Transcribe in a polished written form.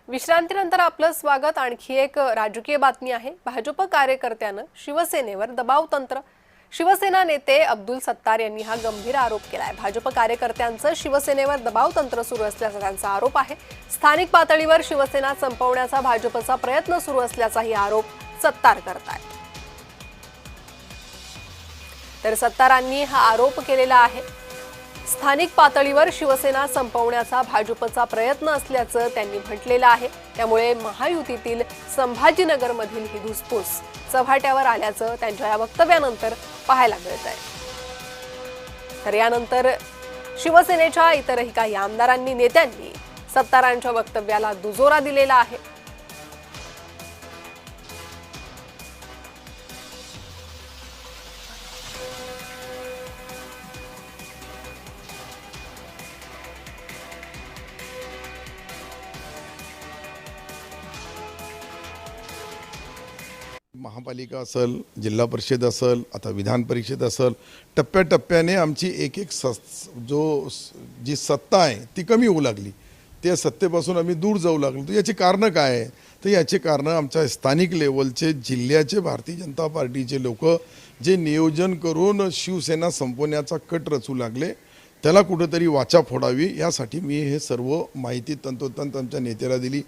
विश्रांतीनंतर आपलं स्वागत। आणखी एक राजकीय बातमी आहे। भाजप कार्यकर्त्यानं शिवसेनेवर दबाव तंत्र। शिवसेना नेते अब्दुल सत्तार यांनी हा गंभीर आरोप केलाय। भाजप कार्यकर्त्यांचं शिवसेनेवर दबाव तंत्र सुरू असल्याचा त्यांचा आरोप आहे। स्थानिक पातळीवर शिवसेना संपवण्याचा भाजपचा प्रयत्न सुरू असल्याचाही आरोप सत्तार करतायत। तर सत्तारांनी हा आरोप केलेला आहे। स्थानिक पातळीवर शिवसेना संपवण्याचा भाजपचा प्रयत्न असल्याचं त्यांनी म्हटलेलं आहे। त्यामुळे महायुतीतील संभाजीनगरमधील ही धुसफूस चव्हाट्यावर आल्याचं त्यांच्या या वक्तव्यानंतर पाहायला मिळतंय। तर यानंतर शिवसेनेच्या इतरही काही आमदारांनी नेत्यांनी सत्तारांच्या वक्तव्याला दुजोरा दिलेला आहे। महापालिका असेल, जिल्हा परिषद असेल, आता विधान परिषद असेल, टप्प्याटप्प्याने आमची एक जी सत्ता आहे ती कमी होऊ लागली। त्या सत्तेपासून आम्ही दूर जाऊ लागलो। तर याची कारणं काय आहे? तर याचे कारणं आमच्या स्थानिक लेवलचे जिल्ह्याचे भारतीय जनता पार्टीचे लोक जे नियोजन करून शिवसेना संपवण्याचा कट रचू लागले, त्याला कुठेतरी वाचा फोडावी यासाठी मी हे सर्व माहिती तंतोतंत आमच्या नेत्याला दिली।